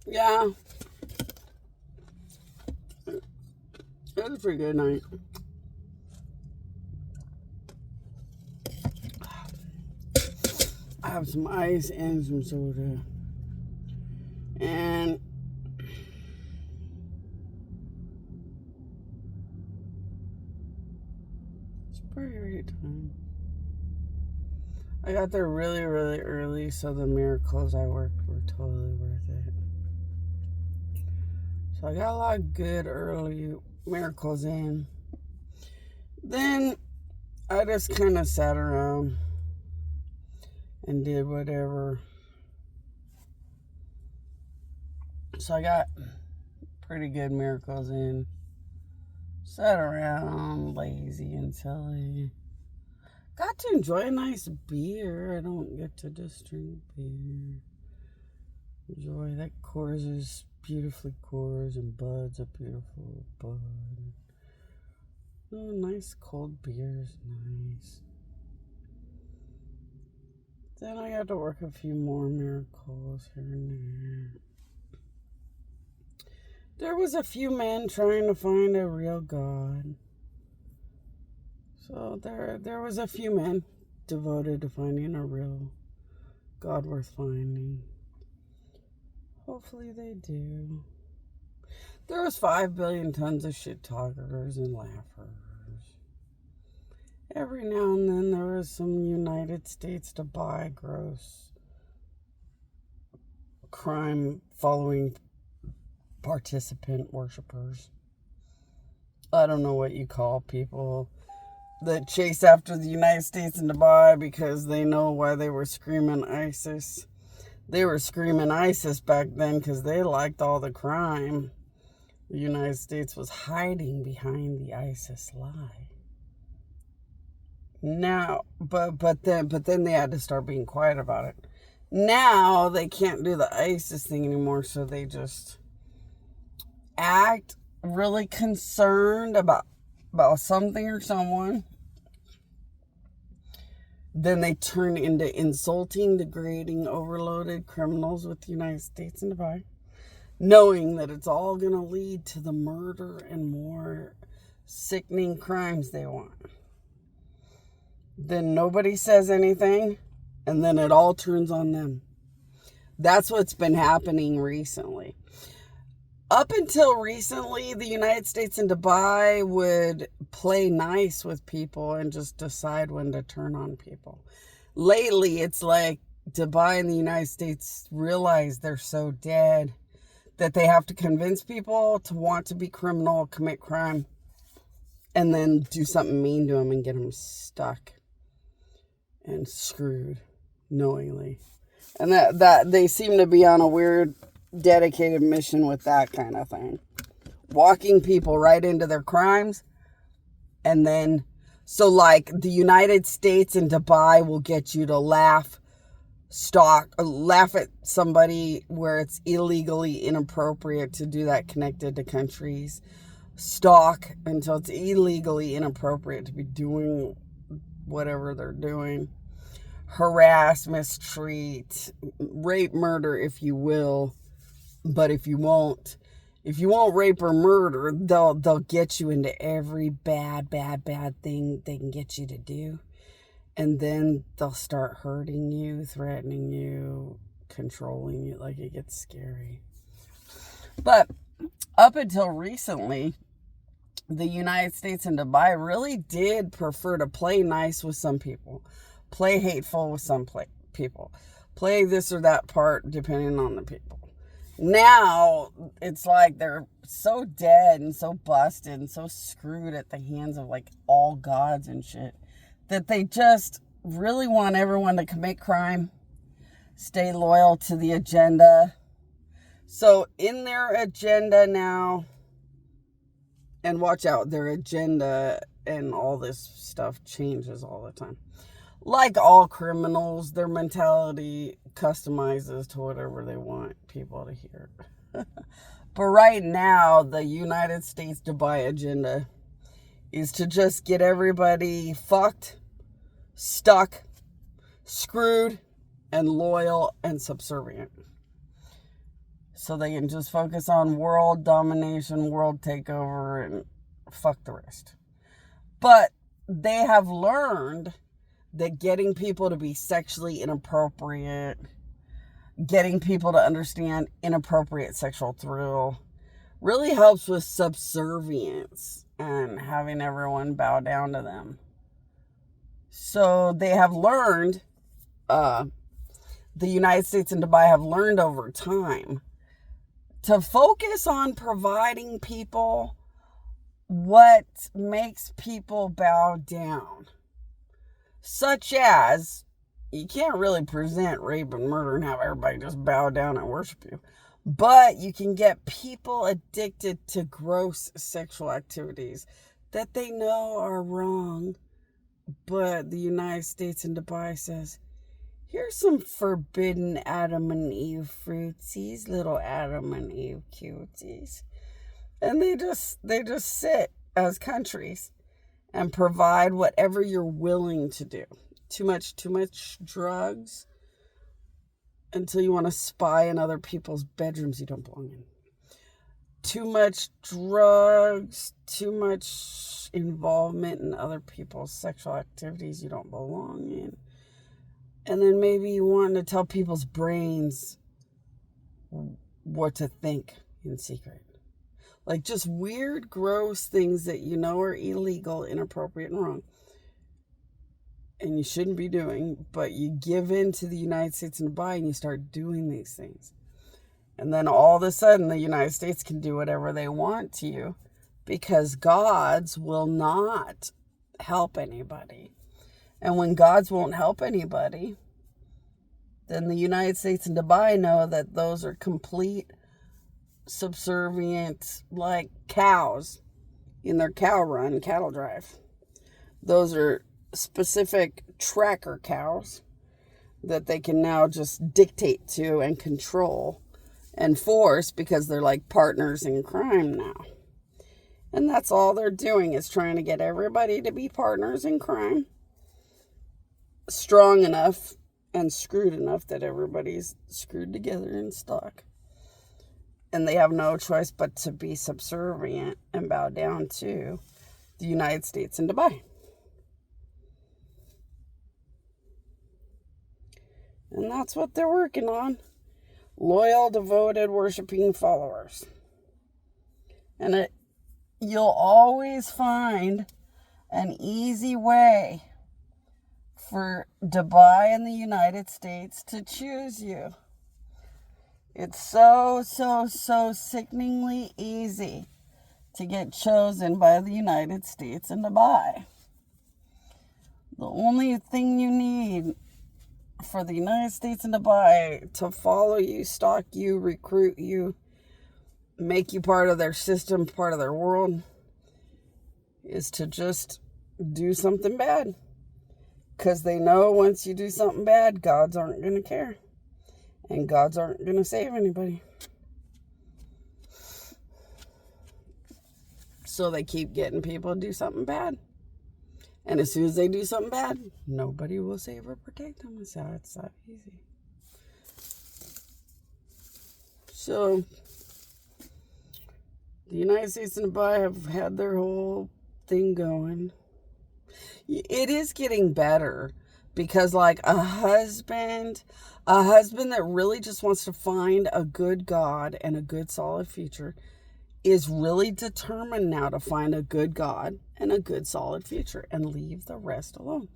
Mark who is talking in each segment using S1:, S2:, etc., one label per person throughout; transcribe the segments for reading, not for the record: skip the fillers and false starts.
S1: Yeah, it was a pretty good night. I have some ice and some soda. And it's a pretty great time. I got there really, really early, so the miracles I worked were totally worth it. So I got a lot of good early miracles in. Then I just kind of sat around and did whatever. So I got pretty good miracles in. Sat around lazy and silly. Got to enjoy a nice beer. I don't get to just drink beer. Enjoy that Coors is beautifully Coors and Bud's a beautiful Bud. Oh, nice cold beer is nice. Then I got to work a few more miracles here and there. There was a few men trying to find a real God. So there was a few men devoted to finding a real God worth finding. Hopefully they do. There was 5 billion tons of shit talkers and laughers. Every now and then there was some United States to buy gross crime following participant worshippers. I don't know what you call people that chase after the United States in Dubai because they know why they were screaming ISIS. They were screaming ISIS back then because they liked all the crime. The United States was hiding behind the ISIS lie. Now, but then they had to start being quiet about it. Now they can't do the ISIS thing anymore, so they just act really concerned about something or someone. Then they turn into insulting, degrading, overloaded criminals with the United States and Dubai, knowing that it's all going to lead to the murder and more sickening crimes they want. Then nobody says anything, and then it all turns on them. That's what's been happening recently. Up until recently, the United States and Dubai would play nice with people and just decide when to turn on people. Lately, it's like Dubai and the United States realize they're so dead that they have to convince people to want to be criminal, commit crime, and then do something mean to them and get them stuck and screwed knowingly. And that they seem to be on a weird dedicated mission with that kind of thing. Walking people right into their crimes. And then, so like the United States and Dubai will get you to laugh at somebody where it's illegally inappropriate to do that connected to countries. Stalk until it's illegally inappropriate to be doing whatever they're doing. Harass, mistreat, rape, murder, if you will. But if you won't rape or murder, they'll get you into every bad thing they can get you to do. And then they'll start hurting you, threatening you, controlling you. Like, it gets scary. But up until recently, the United States and Dubai really did prefer to play nice with some people. Play hateful with some people. Play this or that part depending on the people. Now, it's like they're so dead and so busted and so screwed at the hands of like all gods and shit that they just really want everyone to commit crime, stay loyal to the agenda. So in their agenda now, and watch out, their agenda and all this stuff changes all the time. Like all criminals, their mentality customizes to whatever they want people to hear. But right now, the United States Dubai agenda is to just get everybody fucked, stuck, screwed, and loyal and subservient. so they can just focus on world domination, world takeover, and fuck the rest. But they have learned that getting people to be sexually inappropriate, getting people to understand inappropriate sexual thrill, really helps with subservience and having everyone bow down to them. So they have learned, the United States and Dubai have learned over time to focus on providing people what makes people bow down. Such as, you can't really present rape and murder and have everybody just bow down and worship you. But you can get people addicted to gross sexual activities that they know are wrong. But the United States and Dubai says, here's some forbidden Adam and Eve fruitsies, little Adam and Eve cuties. And they just sit as countries and provide whatever you're willing to do. Too much drugs until you want to spy in other people's bedrooms you don't belong in. Too much drugs, too much involvement in other people's sexual activities you don't belong in. And then maybe you want to tell people's brains what to think in secret. Like just weird, gross things that you know are illegal, inappropriate, and wrong. And you shouldn't be doing, but you give in to the United States and Dubai and you start doing these things. And then all of a sudden the United States can do whatever they want to you because gods will not help anybody. And when gods won't help anybody, then the United States and Dubai know that those are complete subservient, like cows in their cow run, cattle drive. Those are specific tracker cows that they can now just dictate to and control and force because they're like partners in crime now. And that's all they're doing is trying to get everybody to be partners in crime, strong enough and screwed enough that everybody's screwed together and stuck. And they have no choice but to be subservient and bow down to the United States and Dubai. And that's what they're working on. Loyal, devoted, worshiping followers. And you'll always find an easy way for Dubai and the United States to choose you. It's so sickeningly easy to get chosen by the United States and Dubai. The only thing you need for the United States and Dubai to follow you, stalk you, recruit you, make you part of their system, part of their world, is to just do something bad. Because they know once you do something bad, gods aren't going to care. And gods aren't going to save anybody. So they keep getting people to do something bad. And as soon as they do something bad, nobody will save or protect them. It's that easy. So the United States and Dubai have had their whole thing going. It is getting better because like a husband that really just wants to find a good God and a good solid future is really determined now to find a good God and a good solid future and leave the rest alone.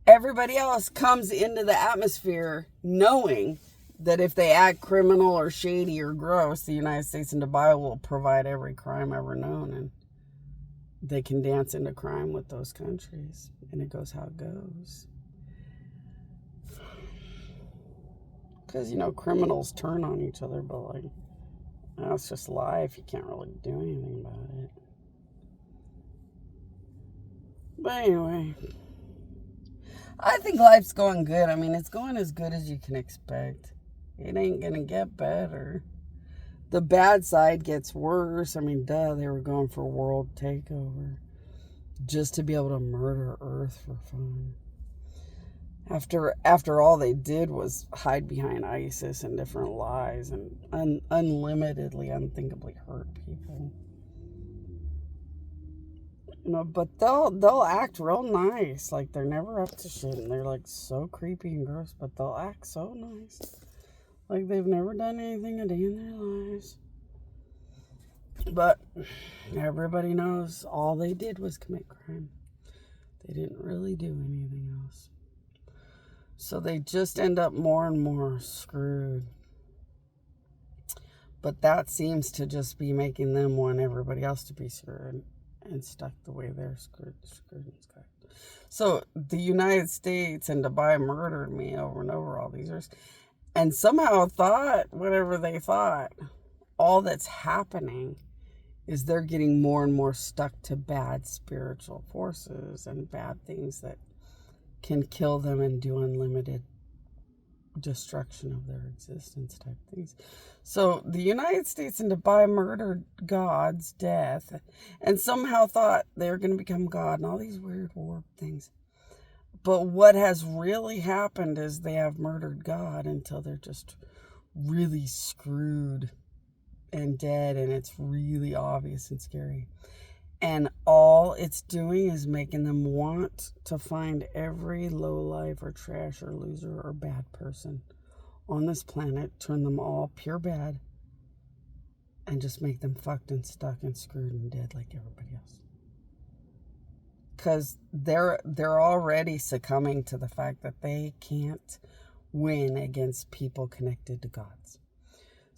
S1: Everybody else comes into the atmosphere knowing that if they act criminal or shady or gross, the United States and Dubai will provide every crime ever known, and they can dance into crime with those countries, and it goes how it goes. Because, criminals turn on each other, but it's just life. You can't really do anything about it. But anyway, I think life's going good. I mean, it's going as good as you can expect. It ain't going to get better. The bad side gets worse. I mean, they were going for world takeover just to be able to murder Earth for fun. After all they did was hide behind ISIS and different lies and unlimitedly, unthinkably hurt people. But they'll act real nice, like they're never up to shit, and they're like so creepy and gross, but they'll act so nice, like they've never done anything a day in their lives. But everybody knows all they did was commit crime. They didn't really do anything else. So they just end up more and more screwed. But that seems to just be making them want everybody else to be screwed and stuck the way they're screwed and stuck. So the United States and Dubai murdered me over and over all these years, and somehow thought whatever they thought. All that's happening is they're getting more and more stuck to bad spiritual forces and bad things that can kill them and do unlimited destruction of their existence type things. So the United States and Dubai murdered God's death and somehow thought they were going to become God and all these weird warped things. But what has really happened is they have murdered God until they're just really screwed and dead, and it's really obvious and scary. And all it's doing is making them want to find every lowlife or trash or loser or bad person on this planet, turn them all pure bad, and just make them fucked and stuck and screwed and dead like everybody else. Because they're already succumbing to the fact that they can't win against people connected to gods.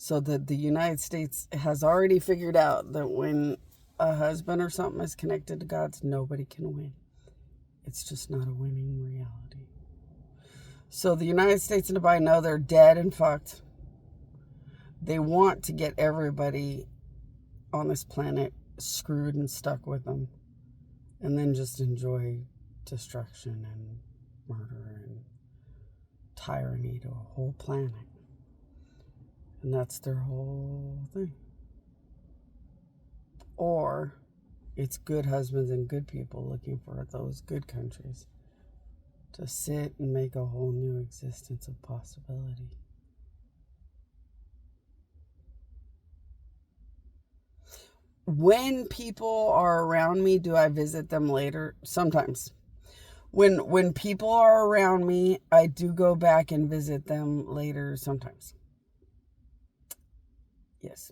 S1: So the United States has already figured out that when a husband or something is connected to gods, nobody can win. It's just not a winning reality. So the United States and Dubai know they're dead and fucked. They want to get everybody on this planet screwed and stuck with them, and then just enjoy destruction and murder and tyranny to a whole planet. And that's their whole thing. Or it's good husbands and good people looking for those good countries to sit and make a whole new existence of possibility. When people are around me, do I visit them later? Sometimes. When people are around me, I do go back and visit them later sometimes. Yes.